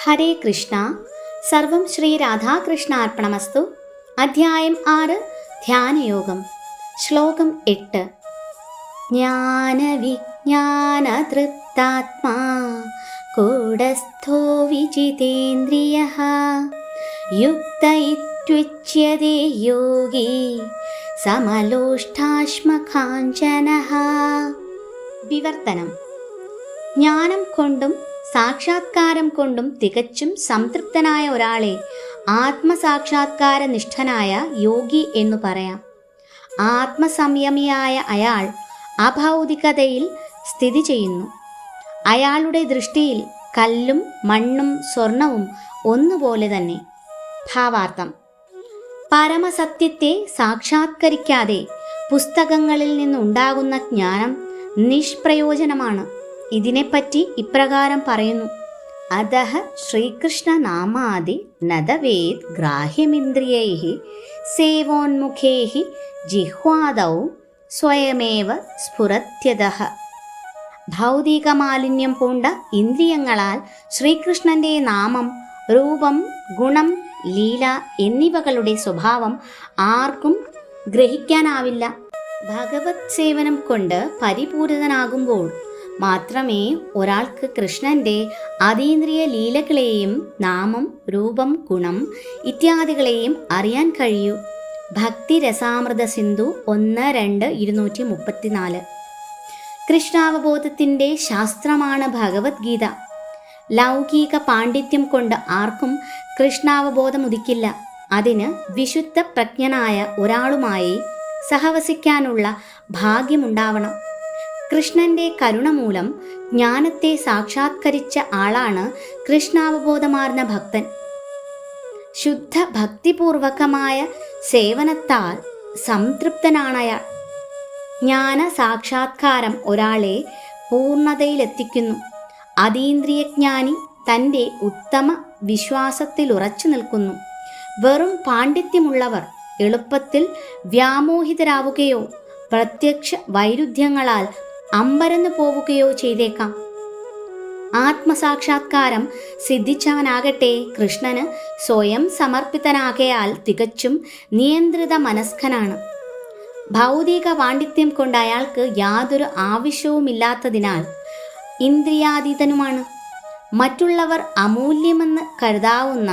ഹരേ കൃഷ്ണ. സർവം ശ്രീ രാധാകൃഷ്ണാർപ്പണമസ്തു. അധ്യായം 6 ധ്യാനയോഗം. ശ്ലോകം 8. ജ്ഞാനവിജ്ഞാനതൃപ്താത്മാ കൂടസ്ഥോ വിജിതേന്ദ്രിയഃ യുക്ത ഇത്യുച്യതേ യോഗി സമലോഷ്ടാശ്മകാഞ്ചനഃ. വിവർത്തനം. ജ്ഞാനം കൊണ്ടും സാക്ഷാത്കാരം കൊണ്ടും തികച്ചും സംതൃപ്തനായ ഒരാളെ ആത്മസാക്ഷാത്കാര നിഷ്ഠനായ യോഗി എന്നു പറയാം. ആത്മസംയമിയായ അയാൾ അഭൗതികതയിൽ സ്ഥിതി ചെയ്യുന്നു. അയാളുടെ ദൃഷ്ടിയിൽ കല്ലും മണ്ണും സ്വർണവും ഒന്നുപോലെ തന്നെ. ഭാവാർത്ഥം: പരമസത്യത്തെ സാക്ഷാത്കരിക്കാതെ പുസ്തകങ്ങളിൽ നിന്നുണ്ടാകുന്ന ജ്ഞാനം നിഷ്പ്രയോജനമാണ്. ഇതിനെപ്പറ്റി ഇപ്രകാരം പറയുന്നു: അധഃ ശ്രീകൃഷ്ണനാമാദി നദവേദ് ഗ്രാഹ്യമിന്ദ്രിയൈഃ സേവോന്മുഖൈഃ ജിഹ്വാദൗ സ്വയമേവ സ്ഫുരത്യതഃ. ഭൗതിക മാലിന്യം പൂണ്ട ഇന്ദ്രിയങ്ങളാൽ ശ്രീകൃഷ്ണന്റെ നാമം, രൂപം, ഗുണം, ലീല എന്നിവകളുടെ സ്വഭാവം ആർക്കും ഗ്രഹിക്കാനാവില്ല. ഭഗവത് സേവനം കൊണ്ട് പരിപൂരിതനാകുമ്പോൾ മാത്രമേ ഒരാൾക്ക് കൃഷ്ണന്റെ അതീന്ദ്രിയ ലീലകളെയും നാമം, രൂപം, ഗുണം ഇത്യാദികളെയും അറിയാൻ കഴിയൂ. ഭക്തി രസാമൃത സിന്ധു 1-2 234. കൃഷ്ണാവബോധത്തിൻ്റെ ശാസ്ത്രമാണ് ഭഗവത്ഗീത. ലൗകിക പാണ്ഡിത്യം കൊണ്ട് ആർക്കും കൃഷ്ണാവബോധം ഉദിക്കില്ല. അതിന് വിശുദ്ധ പ്രജ്ഞനായ ഒരാളുമായി സഹവസിക്കാനുള്ള ഭാഗ്യമുണ്ടാവണം. കൃഷ്ണന്റെ കരുണ മൂലം ജ്ഞാനത്തെ സാക്ഷാത്കരിച്ച ആളാണ് കൃഷ്ണാവബോധമാർന്ന ഭക്തൻ. ശുദ്ധ ഭക്തിപൂർവകമായ സേവനത്താൽ സംതൃപ്തനാണയാൾ. ജ്ഞാന സാക്ഷാത്കാരം ഒരാളെ പൂർണ്ണതയിലെത്തിക്കുന്നു. അതീന്ദ്രിയജ്ഞാനി തൻ്റെ ഉത്തമ വിശ്വാസത്തിലുറച്ചു നിൽക്കുന്നു. വെറും പാണ്ഡിത്യമുള്ളവർ എളുപ്പത്തിൽ വ്യാമോഹിതരാവുകയോ പ്രത്യക്ഷ വൈരുദ്ധ്യങ്ങളാൽ അമ്പരന്നു പോവുകയോ ചെയ്തേക്കാം. ആത്മസാക്ഷാത്കാരം സിദ്ധിച്ചവനാകട്ടെ കൃഷ്ണന് സ്വയം സമർപ്പിതനാകയാൽ തികച്ചും നിയന്ത്രിത മനസ്കനാണ്. ഭൗതിക പാണ്ഡിത്യം കൊണ്ട് അയാൾക്ക് യാതൊരു ആവശ്യവുമില്ലാത്തതിനാൽ ഇന്ദ്രിയാതീതനുമാണ്. മറ്റുള്ളവർ അമൂല്യമെന്ന് കരുതാവുന്ന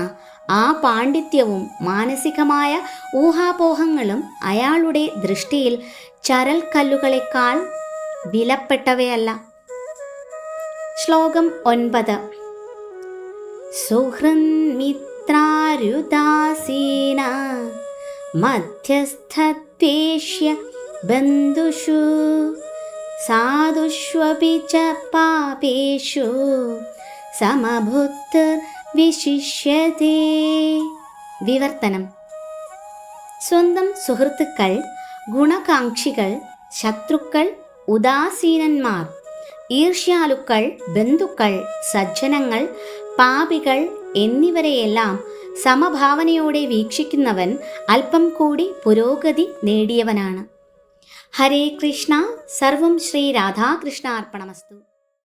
ആ പാണ്ഡിത്യവും മാനസികമായ ഊഹാപോഹങ്ങളും അയാളുടെ ദൃഷ്ടിയിൽ ചരൽ കല്ലുകളെക്കാൾ വിലപ്പെട്ടവയല്ല. ശ്ലോകം 9. സുഹൃന്മിത്രാരുദാസീന മധ്യസ്ഥത്വേഷ്യ ബന്ധുഷു സാധുഷ്വപി ച പാപേഷു സമബുദ്ധിർ വിശിഷ്യതേ. വിവർത്തനം. സ്വന്തം സുഹൃത്തുക്കൾ, ഗുണകാംക്ഷികൾ, ശത്രുക്കൾ, ഉദാസീനന്മാർ, ഈർഷ്യാലുക്കൾ, ബന്ധുക്കൾ, സജ്ജനങ്ങൾ, പാപികൾ എന്നിവരെയെല്ലാം സമഭാവനയോടെ വീക്ഷിക്കുന്നവൻ അല്പം കൂടി പുരോഗതി നേടിയവനാണ്. ഹരേ കൃഷ്ണ. സർവം ശ്രീ രാധാകൃഷ്ണാർപ്പണമസ്തു.